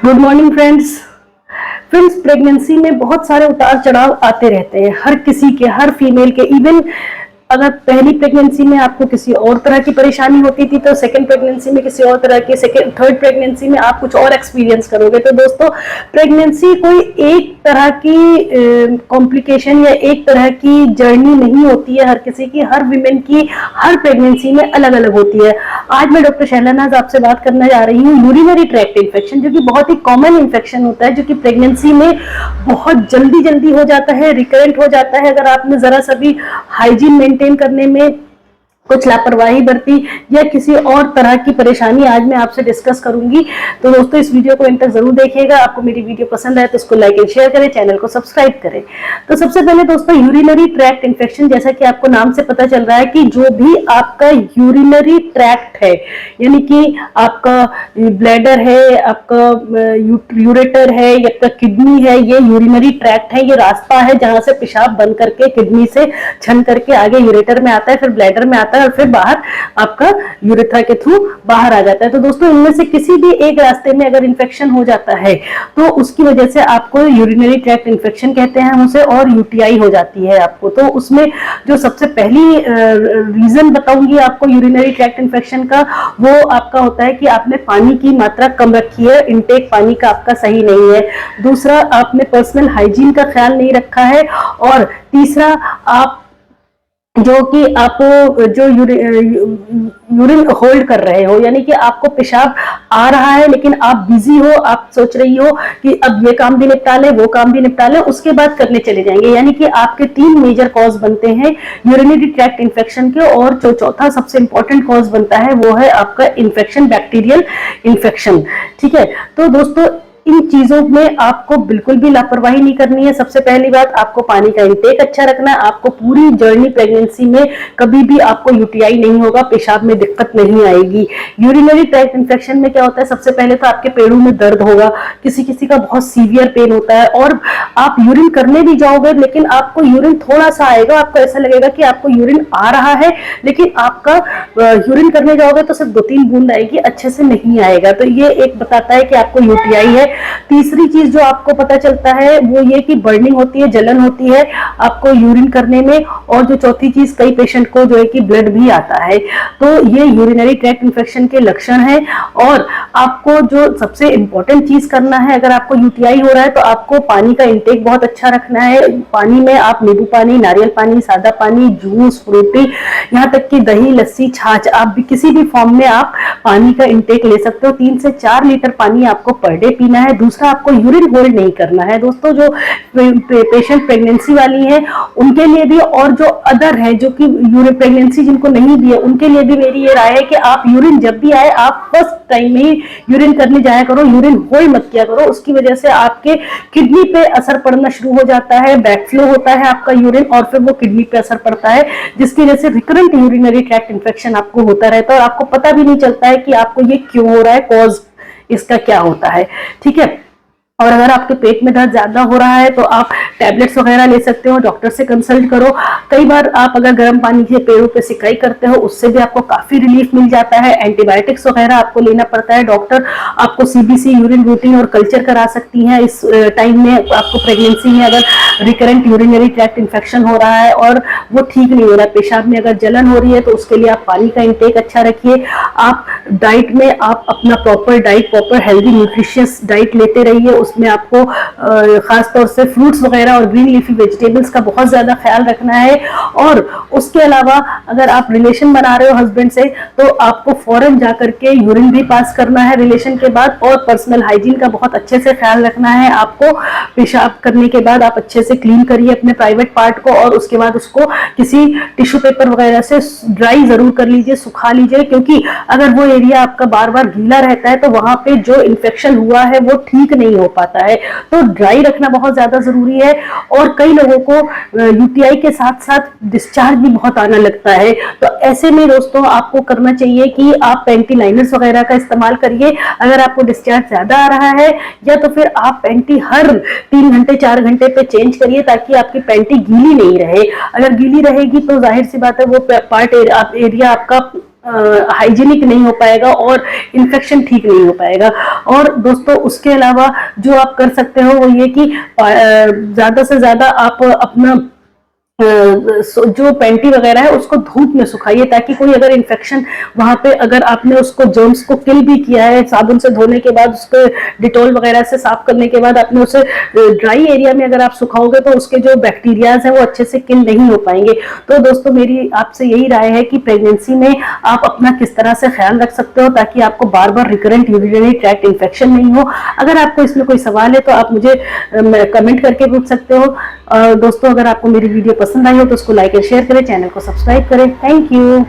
Good morning friends. Pregnancy में बहुत सारे उतार चढ़ाव आते रहते हैं, हर किसी के, हर फीमेल के। इवन अगर पहली प्रेगनेंसी में आपको किसी और तरह की परेशानी होती थी तो सेकंड प्रेगनेंसी में किसी और तरह की, सेकंड थर्ड प्रेगनेंसी में आप कुछ और एक्सपीरियंस करोगे। तो दोस्तों, प्रेगनेंसी कोई एक तरह की कॉम्प्लिकेशन या एक तरह की जर्नी नहीं होती है हर किसी की। हर विमेन की हर प्रेगनेंसी में अलग अलग होती है। आज मैं डॉक्टर शैलानाज आपसे बात करने जा रही हूँ यूरिनरी ट्रैक्ट इन्फेक्शन, जो कि बहुत ही कॉमन इन्फेक्शन होता है, जो कि प्रेगनेंसी में बहुत जल्दी हो जाता है, रिकरेंट हो जाता है। अगर आपने जरा सा भी हाइजीन मेंटेन करने में कुछ लापरवाही बरती या किसी और तरह की परेशानी आज मैं आपसे डिस्कस करूंगी। तो दोस्तों, इस वीडियो को एंड तक जरूर देखिएगा। आपको मेरी वीडियो पसंद आए तो उसको लाइक एंड शेयर करें, चैनल को सब्सक्राइब करें। तो सबसे पहले दोस्तों, यूरिनरी ट्रैक्ट इन्फेक्शन, जैसा कि आपको नाम से पता चल रहा है कि जो भी आपका यूरिनरी ट्रैक्ट है, यानी कि आपका ब्लैडर है, आपका यूरेटर है, या आपका किडनी है, ये यूरिनरी ट्रैक्ट है। ये रास्ता है जहां से पेशाब बन करके किडनी से छन करके आगे यूरेटर में आता है, फिर ब्लैडर में आता है और फिर बाहर आपका यूरेथ्रा के थ्रू बाहर आ जाता है। तो दोस्तों, इनमें से किसी भी एक रास्ते में अगर इन्फेक्शन हो जाता है तो उसकी वजह से आपको यूरिनरी ट्रैक्ट इन्फेक्शन कहते हैं हम उसे, और यूटीआई हो जाती है आपको। तो उसमें जो सबसे पहली रीजन बताऊंगी आपको यूरिनरी ट्रैक्ट इन्फेक्शन का, वो आपका होता है कि आपने पानी की मात्रा कम रखी है, इनटेक पानी का आपका सही नहीं है। दूसरा, आपने पर्सनल हाइजीन का ख्याल नहीं रखा है। और तीसरा, आप जो कि आप जो यूरिन होल्ड कर रहे हो, यानी कि आपको पेशाब आ रहा है लेकिन आप बिजी हो, आप सोच रही हो कि अब ये काम भी निपटा ले, वो काम भी निपटा ले, उसके बाद करने चले जाएंगे। यानी कि आपके 3 मेजर कॉज बनते हैं यूरिनरी ट्रैक्ट इन्फेक्शन के, और जो चौथा सबसे इंपॉर्टेंट कॉज बनता है वो है आपका इन्फेक्शन, बैक्टीरियल इन्फेक्शन। ठीक है। तो दोस्तों, इन चीजों में आपको बिल्कुल भी लापरवाही नहीं करनी है। सबसे पहली बात, आपको पानी का इंटेक अच्छा रखना है। आपको पूरी जर्नी प्रेगनेंसी में कभी भी आपको यूटीआई नहीं होगा, पेशाब में दिक्कत नहीं आएगी। यूरिनरी ट्रैक्ट इन्फेक्शन में क्या होता है, सबसे पहले तो आपके पेड़ों में दर्द होगा, किसी किसी का बहुत सीवियर पेन होता है, और आप यूरिन करने भी जाओगे लेकिन आपको यूरिन थोड़ा सा आएगा, आपको ऐसा लगेगा कि आपको यूरिन आ रहा है, लेकिन आपका यूरिन करने जाओगे तो सिर्फ 2-3 बूंद आएगी, अच्छे से नहीं आएगा। तो ये एक बताता है कि आपको यूटीआई है। तीसरी चीज जो आपको पता चलता है वो ये कि बर्निंग होती है, जलन होती है आपको यूरिन करने में। और जो चौथी चीज, कई पेशेंट को जो है कि ब्लड भी आता है। तो ये यूरिनरी ट्रैक्ट इन्फेक्शन के लक्षण है। और आपको जो सबसे इंपॉर्टेंट चीज करना है, अगर आपको यूटीआई हो रहा है तो आपको पानी का इंटेक बहुत अच्छा रखना है। पानी में आप नींबू पानी, नारियल पानी, सादा पानी, जूस, फ्रूटी, यहाँ तक कि दही, लस्सी, छाछ, आप भी किसी भी फॉर्म में आप पानी का इंटेक ले सकते हो। 3 से 4 लीटर पानी आपको पर डे पीना है। दूसरा, आपको यूरिन होल्ड नहीं करना है। दोस्तों, जो पेशेंट प्रेगनेंसी वाली है उनके लिए भी, और जो अदर है जो कि यूरिन प्रेगनेंसी जिनको नहीं भी है, उनके लिए भी मेरी ये राय है कि आप यूरिन जब भी आए, आप फर्स्ट टाइम में ही यूरिन करने जाया करो, यूरिन होल्ड मत किया करो। उसकी वजह से आपके किडनी पे असर पड़ना शुरू हो जाता है, बैकफ्लो होता है आपका यूरिन, और फिर वो किडनी पे असर पड़ता है, जिसकी वजह से रिकरेंट यूरिनरी ट्रैक्ट इन्फेक्शन आपको होता रहता है, और आपको पता भी नहीं चलता है कि आपको ये क्यों हो रहा है, कॉज इसका क्या होता है। ठीक है। और अगर आपके पेट में दर्द ज्यादा हो रहा है तो आप टैबलेट्स वगैरह ले सकते हो, डॉक्टर से कंसल्ट करो। कई बार आप अगर गर्म पानी के पेड़ों पे सिकाई करते हो, उससे भी आपको काफी रिलीफ मिल जाता है। एंटीबायोटिक्स वगैरह आपको लेना पड़ता है। डॉक्टर आपको सीबीसी, यूरिन रूटीन और कल्चर करा सकती हैं इस टाइम में। आपको प्रेगनेंसी में अगर रिकरेंट यूरिनरी ट्रैक्ट इन्फेक्शन हो रहा है और वो ठीक नहीं हो रहा, पेशाब में अगर जलन हो रही है, तो उसके लिए आप पानी का इंटेक अच्छा रखिए। आप डाइट में आप अपना proper diet, proper healthy nutritious diet लेते रहिए। उसमें आपको खास तौर से फ्रूट्स वगैरह और ग्रीन लीफी वेजिटेबल्स का बहुत ज्यादा ख्याल रखना है। और उसके अलावा अगर आप रिलेशन बना रहे हो हस्बैंड से, तो आपको फौरन जाकर के यूरिन भी पास करना है रिलेशन के बाद। और पर्सनल हाइजीन का बहुत अच्छे से ख्याल रखना है आपको। पेशाब करने के बाद आप अच्छे से क्लीन करिए अपने प्राइवेट पार्ट को, और उसके बाद उसको किसी टिश्यू पेपर वगैरह से ड्राई जरूर कर लीजिए, सुखा लीजिए, क्योंकि अगर वो एरिया आपका बार बार गीला रहता है तो वहां पे जो इन्फेक्शन हुआ है वो ठीक नहीं हो पाता है। तो ड्राई रखना बहुत ज्यादा जरूरी है। और कई लोगों को यूटीआई के साथ साथ डिस्चार्ज भी बहुत आना लगता है। तो ऐसे में दोस्तों, आपको करना चाहिए कि आप पैंटी लाइनर्स वगैरह का इस्तेमाल करिए अगर आपको डिस्चार्ज ज्यादा आ रहा है, या तो फिर आप पैंटी हर 3 घंटे 4 घंटे पे चेंज करिए, ताकि आपकी पैंटी गीली नहीं रहे। अगर गीली रहेगी तो जाहिर सी बात है वो पार्ट एरिया आपका हाइजीनिक नहीं हो पाएगा और इन्फेक्शन ठीक नहीं हो पाएगा। और दोस्तों उसके अलावा जो आप कर सकते हो वो ये कि ज्यादा से ज्यादा आप अपना जो पैंटी वगैरह है उसको धूप में सुखाइए, ताकि कोई अगर इन्फेक्शन वहां पे, अगर आपने उसको जर्म्स को किल भी किया है साबुन से धोने के बाद, उसको डिटॉल वगैरह से साफ करने के बाद आपने उसे ड्राई एरिया में अगर आप सुखाओगे तो उसके जो बैक्टीरियाज हैं वो अच्छे से किल नहीं हो पाएंगे। तो दोस्तों मेरी आपसे यही राय है कि प्रेगनेंसी में आप अपना किस तरह से ख्याल रख सकते हो ताकि आपको बार बार रिकरेंट यूरिनरी ट्रैक्ट इन्फेक्शन नहीं हो। अगर आपको इसमें कोई सवाल है तो आप मुझे कमेंट करके पूछ सकते हो। दोस्तों अगर आपको मेरी वीडियो पसंद आई हो तो उसको लाइक और शेयर करें, चैनल को सब्सक्राइब करें। Thank you.